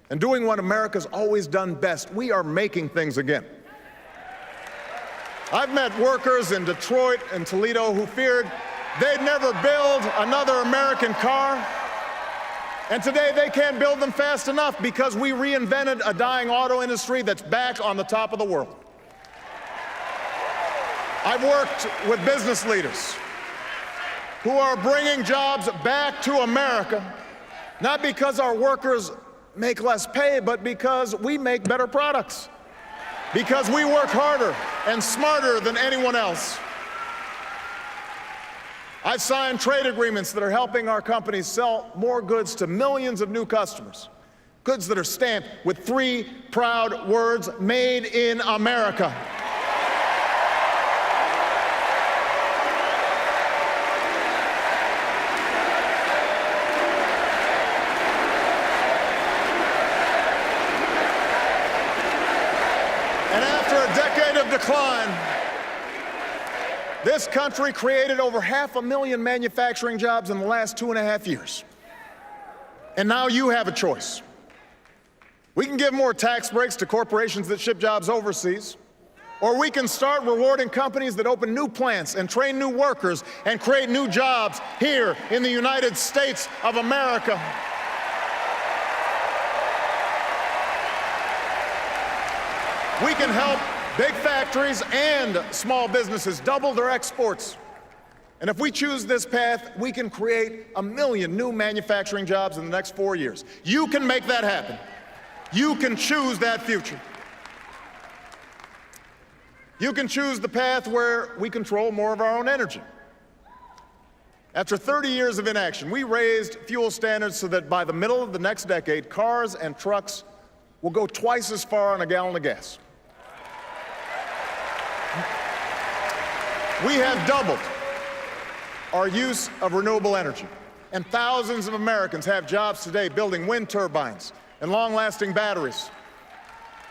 and doing what America's always done best. We are making things again. I've met workers in Detroit and Toledo who feared they'd never build another American car. And today they can't build them fast enough because we reinvented a dying auto industry that's back on the top of the world. I've worked with business leaders who are bringing jobs back to America, not because our workers make less pay, but because we make better products, because we work harder and smarter than anyone else. I've signed trade agreements that are helping our companies sell more goods to millions of new customers, goods that are stamped with 3 proud words, made in America. And after a decade of decline, this country created over 500,000 manufacturing jobs in the last 2.5 years. And now you have a choice. We can give more tax breaks to corporations that ship jobs overseas, or we can start rewarding companies that open new plants and train new workers and create new jobs here in the United States of America. We can help big factories and small businesses double their exports. And if we choose this path, we can create 1 million new manufacturing jobs in the next 4 years. You can make that happen. You can choose that future. You can choose the path where we control more of our own energy. After 30 years of inaction, we raised fuel standards so that by the middle of the next decade, cars and trucks will go twice as far on a gallon of gas. We have doubled our use of renewable energy, and thousands of Americans have jobs today building wind turbines and long-lasting batteries.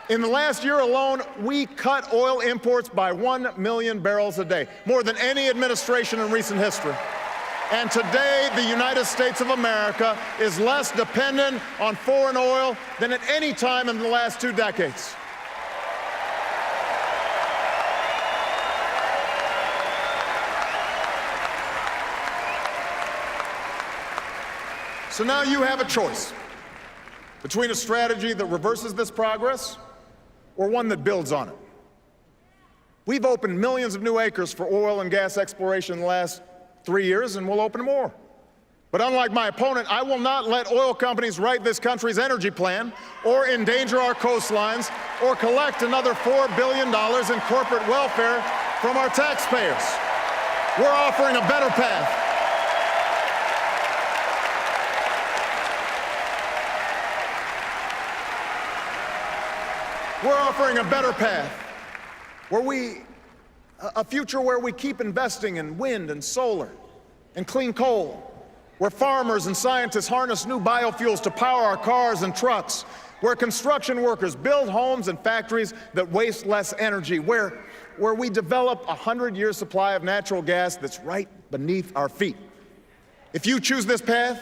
In the last year alone, we cut oil imports by 1 million barrels a day, more than any administration in recent history. And today, the United States of America is less dependent on foreign oil than at any time in the last 2 decades. So now you have a choice between a strategy that reverses this progress or one that builds on it. We've opened millions of new acres for oil and gas exploration in the last 3 years, and we'll open more. But unlike my opponent, I will not let oil companies write this country's energy plan or endanger our coastlines or collect another $4 billion in corporate welfare from our taxpayers. We're offering a better path. We're offering a better path, a future where we keep investing in wind and solar and clean coal, where farmers and scientists harness new biofuels to power our cars and trucks, where construction workers build homes and factories that waste less energy, where we develop a 100-year supply of natural gas that's right beneath our feet. If you choose this path,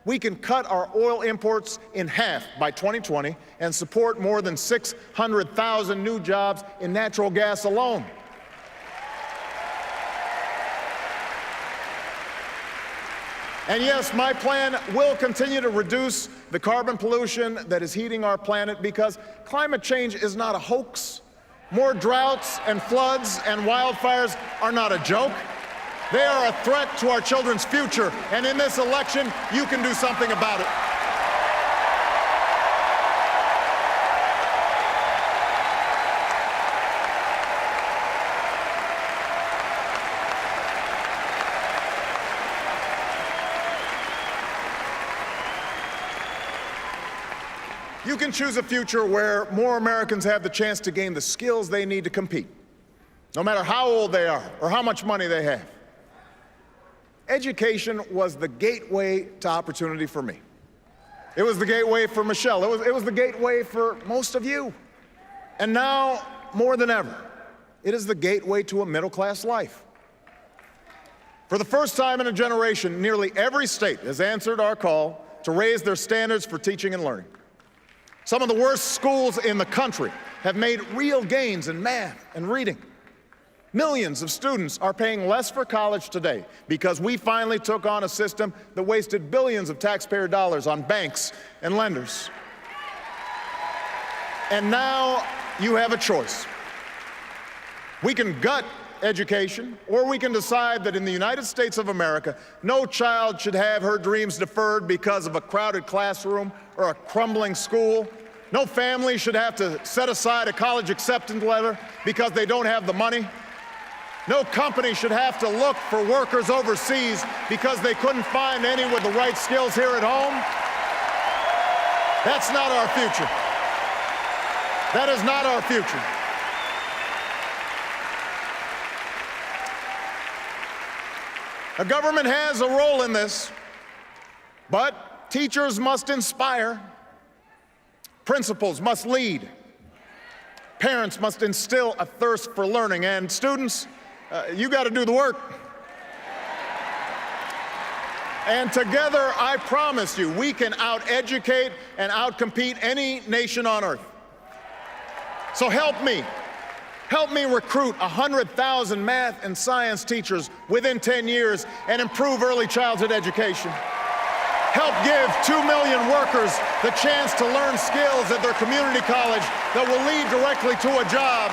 we can cut our oil imports in half by 2020 and support more than 600,000 new jobs in natural gas alone. And yes, my plan will continue to reduce the carbon pollution that is heating our planet, because climate change is not a hoax. More droughts and floods and wildfires are not a joke. They are a threat to our children's future, and in this election, you can do something about it. You can choose a future where more Americans have the chance to gain the skills they need to compete, no matter how old they are or how much money they have. Education was the gateway to opportunity for me. It was the gateway for Michelle. It was the gateway for most of you. And now, more than ever, it is the gateway to a middle-class life. For the first time in a generation, nearly every state has answered our call to raise their standards for teaching and learning. Some of the worst schools in the country have made real gains in math and reading. Millions of students are paying less for college today because we finally took on a system that wasted billions of taxpayer dollars on banks and lenders. And now you have a choice. We can gut education, or we can decide that in the United States of America, no child should have her dreams deferred because of a crowded classroom or a crumbling school. No family should have to set aside a college acceptance letter because they don't have the money. No company should have to look for workers overseas because they couldn't find any with the right skills here at home. That's not our future. That is not our future. The government has a role in this, but teachers must inspire, principals must lead, parents must instill a thirst for learning, and students, you got to do the work. And together, I promise you, we can out-educate and out-compete any nation on earth. So help me recruit 100,000 math and science teachers within 10 years and improve early childhood education. Help give 2 million workers the chance to learn skills at their community college that will lead directly to a job.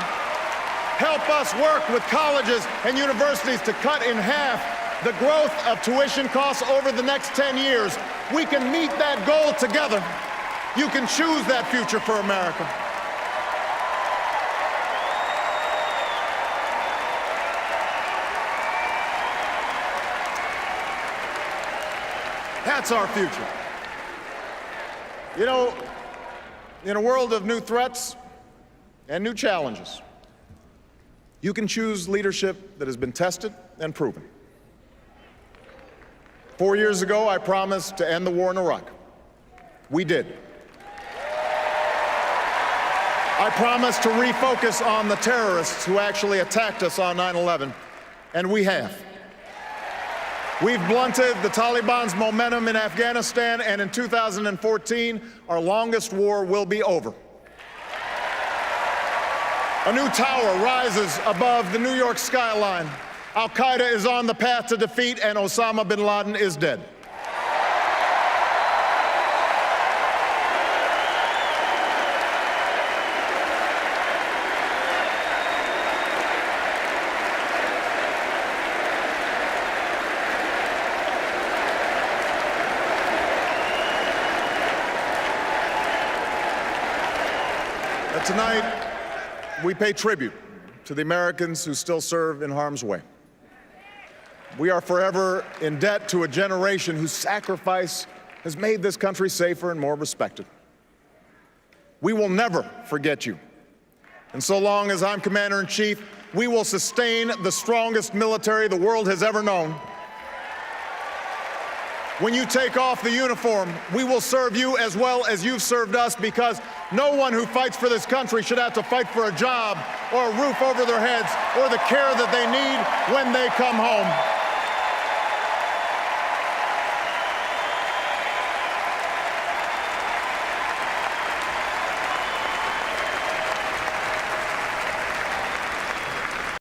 Help us work with colleges and universities to cut in half the growth of tuition costs over the next 10 years. We can meet that goal together. You can choose that future for America. That's our future. You know, in a world of new threats and new challenges, you can choose leadership that has been tested and proven. 4 years ago, I promised to end the war in Iraq. We did. I promised to refocus on the terrorists who actually attacked us on 9/11, and we have. We've blunted the Taliban's momentum in Afghanistan, and in 2014, our longest war will be over. A new tower rises above the New York skyline. Al-Qaeda is on the path to defeat, and Osama bin Laden is dead. Tonight, we pay tribute to the Americans who still serve in harm's way. We are forever in debt to a generation whose sacrifice has made this country safer and more respected. We will never forget you. And so long as I'm Commander-in-Chief, we will sustain the strongest military the world has ever known. When you take off the uniform, we will serve you as well as you've served us, because no one who fights for this country should have to fight for a job or a roof over their heads or the care that they need when they come home.